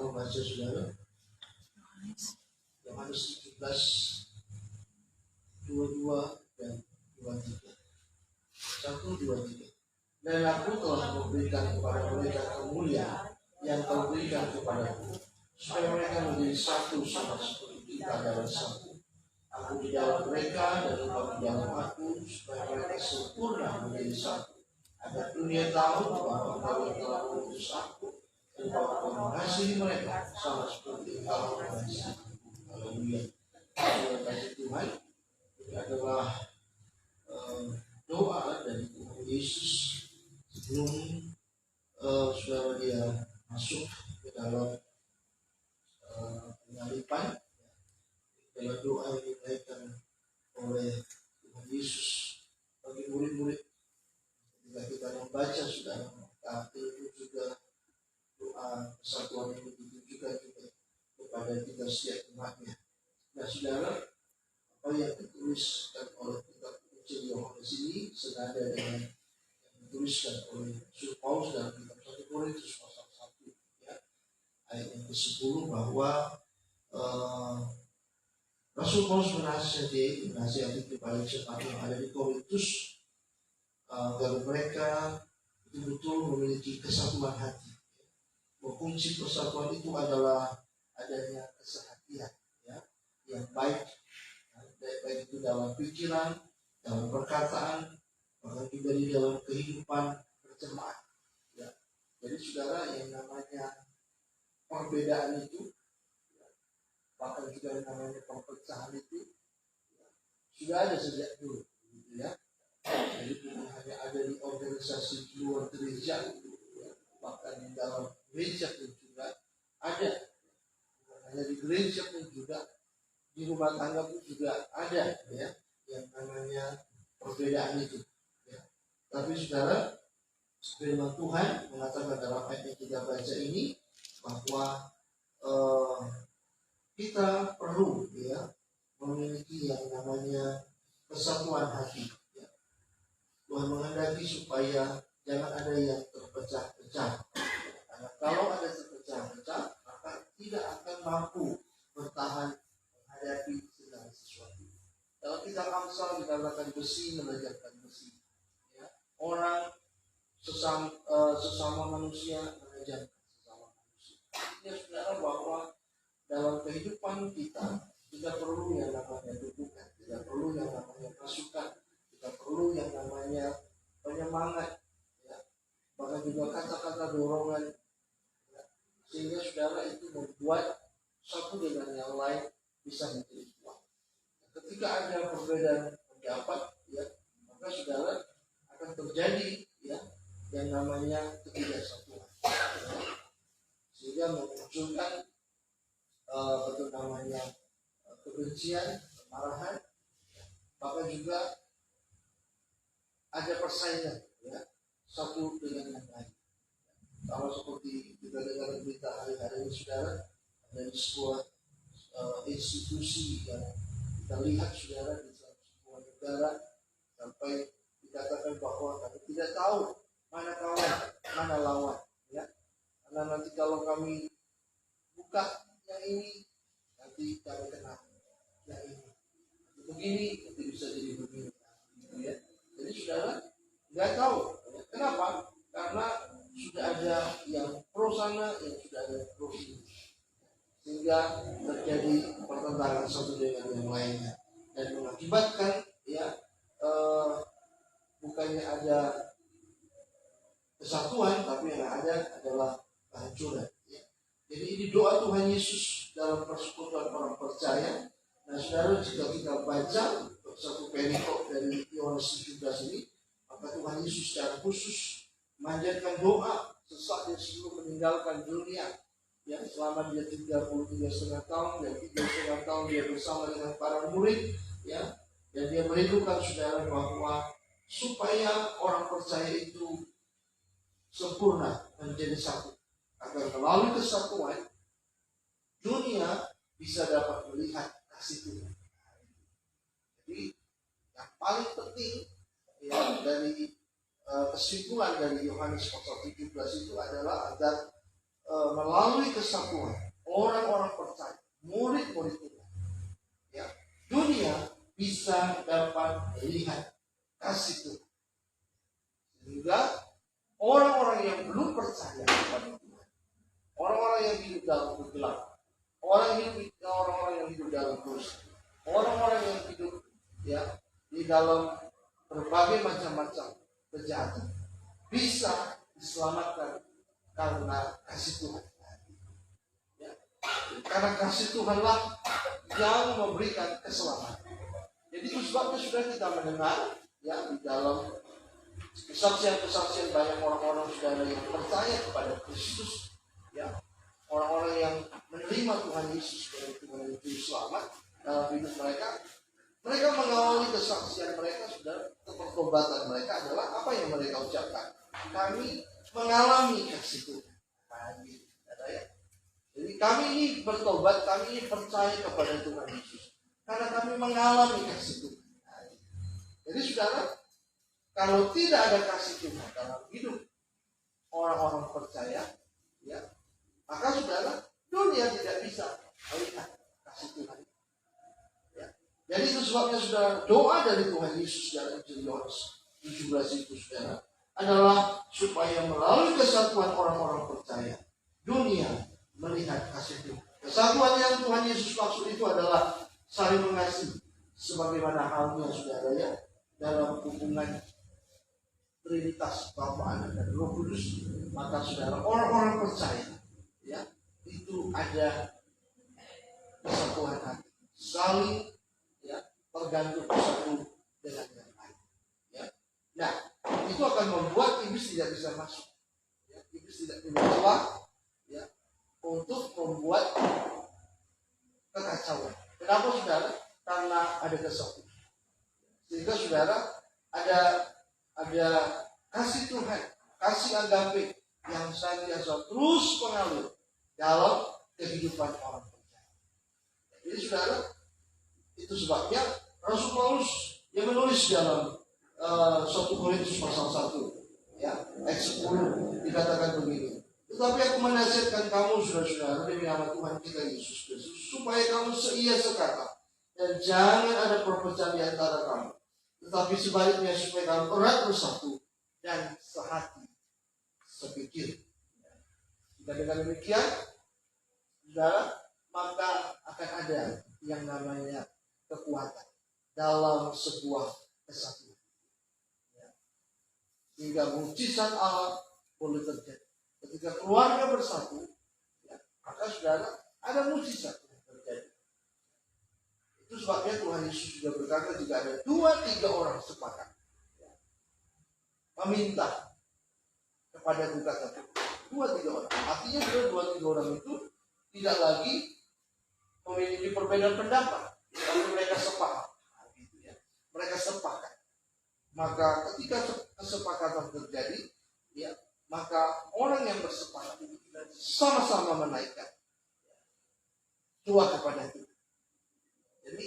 membaca saudara Yohanes 17 22 dan 23. 1, 2, 3. Dan aku telah memberikan kepada mereka kemuliaan yang kau berikan kepadaku, supaya mereka menjadi satu sama seperti kita dalam satu. Aku di dalam mereka dan engkau di dalam aku, supaya mereka sempurna menjadi satu. Agar dunia tahu bahwa engkau yang telah mengutus aku dan bahwa engkau mengasihi mereka sama seperti engkau mengasihi aku. Haleluya. Terima kasih Tuhan. Ini adalah doa dari Tuhan Yesus sebelum saudara dia masuk ke dalam penyaliban. Dalam doa yang dinaikkan oleh Tuhan Yesus bagi murid-murid, ketika kita membaca saudara, maka itu juga doa persatuan ini ditujukan juga kepada kita setiap umatnya. Nah saudara, apa yang dituliskan oleh kitab Injil Yohanes ini senada dengan yang dituliskan oleh Rasul Paulus dalam kitab 1 Korintus pasal 1 ya, ayat yang ke-10, bahwa Rasul Paulus menasihati kepada jemaat yang ada di Korintus agar mereka betul-betul memiliki kesatuan hati. Kunci persatuan itu adalah adanya kesehatian ya, yang baik, baik itu dalam pikiran, dalam perkataan, bahkan juga di dalam kehidupan berjemaat. Ya. Jadi saudara, yang namanya perbedaan itu, bahkan juga yang namanya perpecahan itu sudah ada sejak dulu, gitu ya. Jadi bukan hanya ada di organisasi di luar gereja, ya. Bahkan di dalam gereja pun juga ada, bukan hanya di gereja pun juga, di rumah tangga pun juga ada, ya, yang namanya perbedaan itu. Ya. Tapi saudara, firman Tuhan mengatakan dalam ayat yang kita baca ini bahwa kita perlu ya memiliki yang namanya kesatuan hati. Ya. Tuhan menghendaki supaya jangan ada yang terpecah-pecah. Karena kalau ada terpecah-pecah, maka tidak akan mampu bertahan menghadapi segala sesuatu. Kalau kita Amsal dikatakan besi mengerjakan besi. Ya. Orang sesama manusia mengerjakan sesama manusia. Ya saudara, bahwa dalam kehidupan kita perlu yang namanya dukungan, kita perlu yang namanya masukan, kita perlu yang namanya penyemangat, ya. Bahkan juga kata-kata dorongan, ya. Sehingga saudara itu membuat satu dengan yang lain bisa menjadi kuat. Ketika ada perbedaan pendapat, ya, maka saudara akan terjadi ya yang namanya ketidaksatuan, ya. Sehingga memunculkan betul namanya kebencian, kemarahan, bahkan juga ada persaingan ya satu dengan yang lain. Kalau seperti kita dengar berita hari-hari ini saudara, ada sebuah institusi yang kita lihat saudara di sebuah negara sampai dikatakan bahwa kami tidak tahu mana kawan, mana lawan, ya. Karena nanti kalau kami buka yang ini, nanti kami kena yang ini. Begini, nanti bisa jadi begini. Gitu ya. Jadi saudara nggak tahu. Kenapa? Karena sudah ada yang pro sana, yang sudah ada yang pro sini. Sehingga terjadi pertentangan satu dengan yang lainnya. Dan mengakibatkan ya bukannya ada kesatuan, tapi yang ada adalah kehancuran. Jadi ini doa Tuhan Yesus dalam persekutuan orang percaya. Nah saudara, jika kita baca satu perikop dari Yohanes 17 ini, maka Tuhan Yesus secara khusus memanjatkan doa sesaat dia sebelum meninggalkan dunia. Ya, selama dia 33,5 tahun dan 3,5 tahun dia bersama dengan para murid, ya, dan dia merindukan saudara bahwa supaya orang percaya itu sempurna menjadi satu, agar melalui kesatuan dunia bisa dapat melihat kasih Tuhan. Jadi yang paling penting ya dari kesimpulan dari Yohanes pasal 17 itu adalah agar melalui kesatuan orang-orang percaya, murid-murid Tuhan, ya, dunia bisa dapat melihat kasih Tuhan. Sehingga orang-orang yang belum percaya kepada Tuhan, orang-orang yang hidup dalam kegelapan, orang-orang yang hidup dalam dosa, orang-orang yang hidup ya di dalam berbagai macam-macam kejahatan, bisa diselamatkan karena kasih Tuhan. Ya. Karena kasih Tuhanlah yang memberikan keselamatan. Jadi itu sebabnya sudah kita mendengar ya di dalam kesaksian-kesaksian banyak orang-orang saudara yang percaya kepada Kristus, ya, orang-orang yang menerima Tuhan Yesus sebagai Tuhan dan Juru Selamat dalam hidup mereka. Mereka mengawali kesaksian mereka sudah pertobatan mereka adalah apa yang mereka ucapkan. Kami mengalami kasih Tuhan. Jadi kami ini bertobat, kami ini percaya kepada Tuhan Yesus karena kami mengalami kasih Tuhan. Jadi saudara, kalau tidak ada kasih Tuhan dalam hidup orang-orang percaya, ya, maka saudara, dunia tidak bisa melihat kasih Tuhan. Ya. Jadi itu sebabnya saudara, doa dari Tuhan Yesus dalam Injil Yohanes 17 itu saudara adalah supaya melalui kesatuan orang-orang percaya, dunia melihat kasih Tuhan. Kesatuan yang Tuhan Yesus maksud itu adalah saling mengasihi, sebagaimana halnya saudara ya dalam hubungan Trinitas Bapa, Anak dan Roh Kudus. Maka saudara, orang-orang percaya ya itu ada kesatuan hati, saling ya tergantung satu dengan yang lain. Ya. Nah, itu akan membuat iblis tidak bisa masuk. Ya. Iblis tidak punya celah ya untuk membuat kekacauan. Kenapa saudara? Karena ada kesatuan. Sehingga saudara ada kasih Tuhan, kasih agape yang senantiasa terus mengalir dalam kehidupan orang percaya. Jadi saudara, itu sebabnya Rasul Paulus yang menulis dalam 1 Korintus pasal 1 ya, ayat 10 dikatakan begini. Tetapi aku menasihatkan kamu saudara-saudara demi nama Tuhan kita Yesus Kristus, supaya kamu seia sekata dan jangan ada perpecahan di antara kamu, tetapi sebaliknya supaya kamu erat bersatu dan sehati sepikir. Jika dengan demikian, saudara, maka akan ada yang namanya kekuatan dalam sebuah kesatuan. Ya. Sehingga mujizat Allah boleh terjadi. Ketika keluarga bersatu, ya, maka saudara ada mujizat yang terjadi. Itu sebabnya Tuhan Yesus juga berkata jika ada 2-3 orang sepakat ya, meminta kepada kata 2-3 orang. Artinya 2-3 orang itu tidak lagi memiliki perbedaan pendapat, tapi mereka sepakat. Gitu ya. Mereka sepakat. Maka ketika kesepakatan terjadi, ya, maka orang yang bersepakat itu sama-sama menaikkan doa kepada Tuhan. Jadi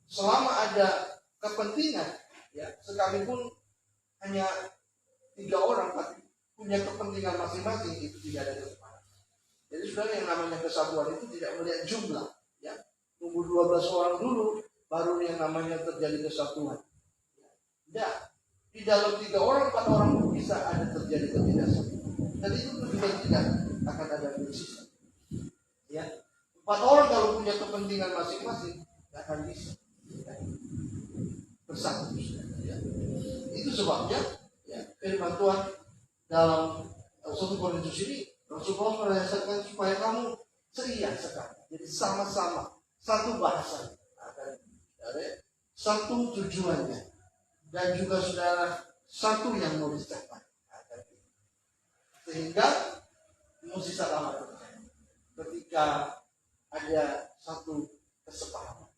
selama ada kepentingan, ya, sekalipun hanya 3 orang tapi punya kepentingan masing-masing, itu tidak ada kesepakatan. Jadi saudara, yang namanya kesatuan itu tidak melihat jumlah, ya. Tunggu 12 orang dulu baru yang namanya terjadi kesatuan. Tidak. Di dalam 3 orang, 4 orang pun bisa ada terjadi ketidaksamaan. Dan itu juga tidak akan ada mujizat. Ya, 4 orang kalau punya kepentingan masing-masing, tidak akan bisa bersatu. Ya. Itu sebabnya, ya, firman Tuhan dalam 1 Korintus ini, Rasul Paulus menasihatkan supaya kamu seia sekali. Jadi sama-sama satu bahasa, satu tujuannya. Dan juga saudara satu yang mau dicapai. Sehingga mujizat Allah terjadi ketika ada satu kesepakatan.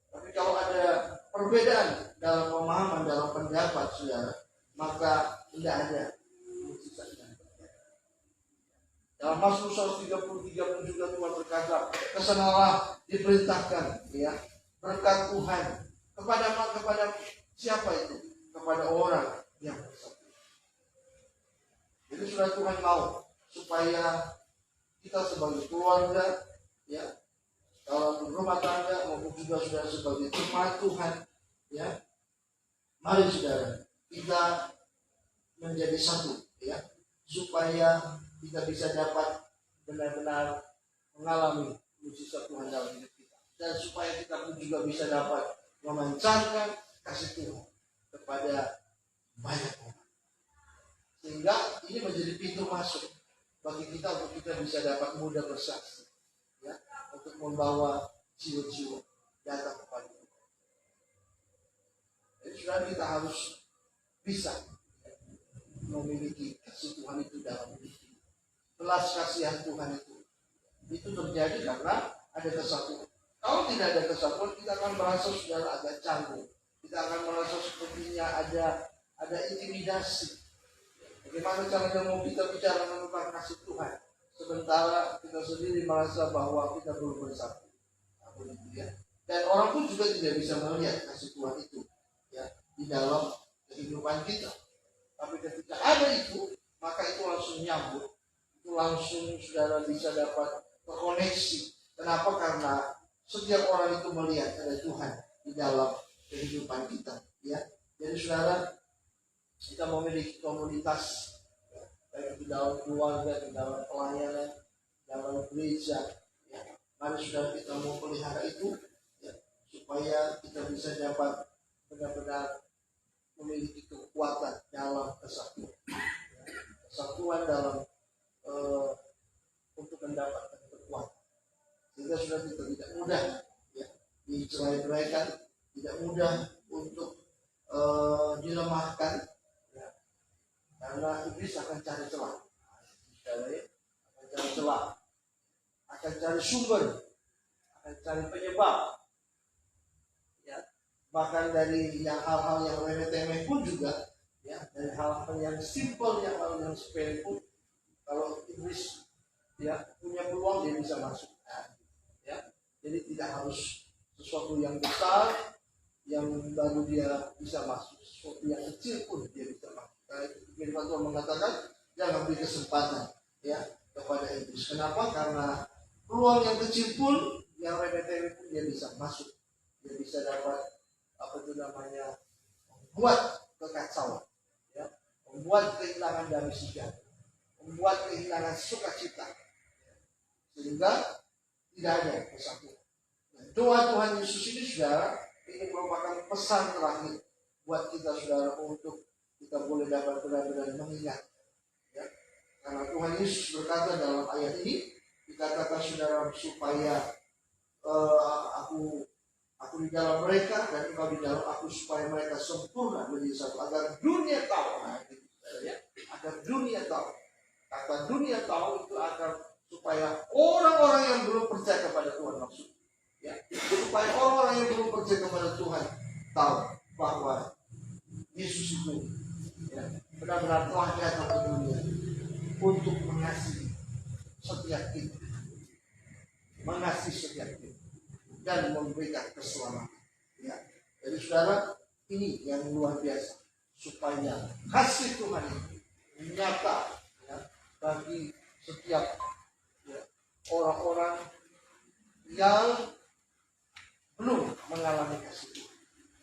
Tapi kalau ada perbedaan dalam pemahaman, dalam pendapat saudara, maka tidak ada mujizat yang terjadi. Dalam Mazmur 133 pun juga Tuhan berkata, kesanalah diperintahkan ya berkat Tuhan kepada siapa itu? Kepada orang yang bersatu. Jadi sudah Tuhan mau supaya kita sebagai keluarga, ya, dalam rumah tangga maupun juga saudara sebagai jemaat Tuhan, ya, mari saudara kita menjadi satu, ya, supaya kita bisa dapat benar-benar mengalami mujizat Tuhan dalam hidup kita, dan supaya kita pun juga bisa dapat memancarkan kasih Tuhan kepada banyak orang, sehingga ini menjadi pintu masuk bagi kita untuk kita bisa dapat mudah bersaksi, ya, untuk membawa jiwa-jiwa datang kepada kita. Jadi saudara, kita harus bisa memiliki kasih Tuhan itu dalam hidup kita. Belas kasihan Tuhan itu terjadi karena ada kesatuan. Kalau tidak ada kesatuan, kita akan merasa saudara agak canggung. Kita akan merasa sepertinya ada intimidasi. Bagaimana caranya mau kita bicara tentang kasih Tuhan, sementara kita sendiri merasa bahwa kita belum bersatu. Dan orang pun juga tidak bisa melihat kasih Tuhan itu, ya, di dalam kehidupan kita. Tapi ketika ada itu, maka itu langsung nyambut. Itu langsung saudara bisa dapat terkoneksi. Kenapa? Karena setiap orang itu melihat ada Tuhan di dalam kehidupan kita, ya. Jadi saudara, kita memiliki komunitas, ya, baik di dalam keluarga, di dalam pelayanan, dalam gereja, ya. Mari saudara kita mau pelihara itu, ya, supaya kita bisa dapat benar-benar memiliki kekuatan dalam kesatuan, ya. Kesatuan dalam untuk mendapatkan kekuatan, sehingga sudah kita tidak mudah, ya, dicerai-beraikan, tidak mudah untuk dilemahkan, ya, karena iblis akan cari celah, akan cari celah, akan cari sumber, akan cari penyebab, ya, bahkan dari yang hal-hal yang remeh-temeh pun juga, ya, dari hal-hal yang simpel, yang hal yang sepele pun, kalau iblis, ya, punya peluang dia bisa masuk, ya. Jadi tidak harus sesuatu yang besar yang baru dia bisa masuk, sesuatu yang kecil pun dia bisa masuk. Firman Tuhan mengatakan jangan beri kesempatan, ya, kepada iblis. Kenapa? Karena peluang yang kecil pun, yang remeh-temeh pun dia bisa masuk, dia bisa dapat membuat kekacauan, ya, membuat kehilangan damai sejahtera, membuat kehilangan sukacita, sehingga tidak ada kesatuan. Nah, doa Tuhan Yesus ini saudara, ini merupakan pesan terakhir buat kita saudara, untuk kita boleh dapat benar-benar mengingat, ya. Karena Tuhan Yesus berkata dalam ayat ini, dikatakan saudara, supaya aku di dalam mereka dan engkau di dalam aku, supaya mereka sempurna menjadi satu, agar dunia tahu, ya, agar dunia tahu. Kata dunia tahu itu agar supaya orang-orang yang belum percaya kepada Tuhan, maksud, ya, supaya orang-orang yang belum percaya kepada Tuhan tahu bahwa Yesus itu, ya, benar-benar telah datang ke dunia untuk mengasihi setiap kita, dan memberikan keselamatan, ya. Jadi saudara, ini yang luar biasa, supaya kasih Tuhan itu nyata, ya, bagi setiap, ya, orang-orang yang belum mengalami kasih Tuhan,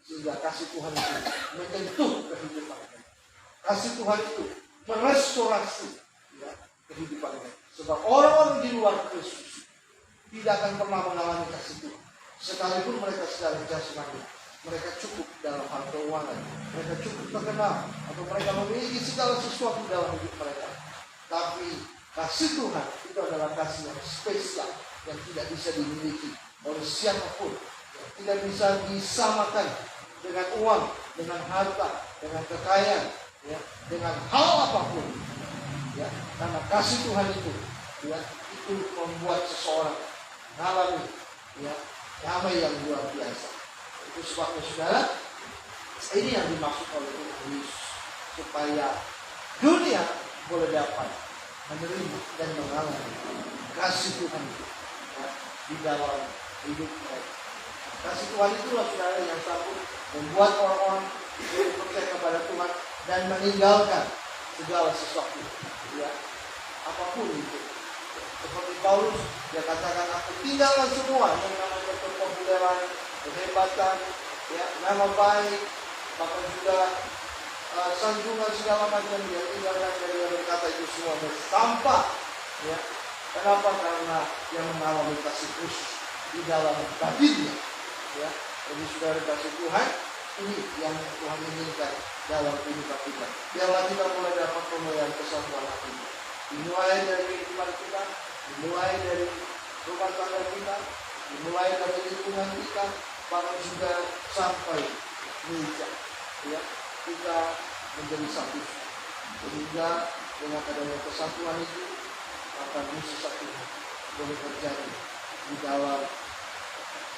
sehingga kasih Tuhan itu menyentuh kehidupan mereka. Kasih Tuhan itu merestorasi, ya, kehidupan mereka. Sebab orang-orang di luar Kristus tidak akan pernah mengalami kasih Tuhan, sekalipun mereka secara jasmani, mereka cukup dalam hal keuangan, mereka cukup terkenal, atau mereka memiliki segala sesuatu dalam hidup mereka. Tapi kasih Tuhan itu adalah kasih yang spesial, yang tidak bisa dimiliki oleh siapapun, yang tidak bisa disamakan dengan uang, dengan harta, dengan kekayaan, ya, dengan hal apapun, ya. Karena kasih Tuhan itu, ya, itu membuat seseorang mengalami, ya, damai yang luar biasa. Itu sebabnya saudara, ini yang dimaksud oleh Tuhan Yesus, supaya dunia boleh dapat menerima dan mengalami kasih Tuhan itu, ya, di dalam hidup mereka. Kasih Tuhan itulah saudara yang sanggup membuat orang-orang percaya kepada Tuhan dan meninggalkan segala sesuatu, ya, apapun itu. Seperti Paulus, dia katakan, aku tinggalkan semua yang namanya kepopuleran, kehebatan, ya, nama baik, bahkan juga sanjungan segala macam, dia tinggalkan dari berkata itu semua sampah. Ya. Kenapa? Karena yang mengalami kasih Kristus di dalam batinnya. Ya. Jadi saudara kasih Tuhan, ini yang Tuhan inginkan dalam kehidupan kita. Biarlah kita mulai dapat pemulihan kesatuan hati. Dimulai dari kehidupan kita, dimulai dari rumah tangga kita, dimulai dari lingkungan kita, bahkan juga sampai gereja. Ya, kita menjadi satu. Sehingga dengan adanya kesatuan itu, maka misi satu boleh terjadi di dalam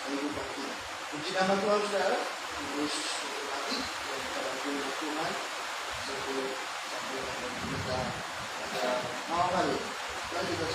kehidupan kita. Puji nama Tuhan saudara, Yesus berkati yang dalam firman Tuhan sampai kita pada malam hari. Dan kita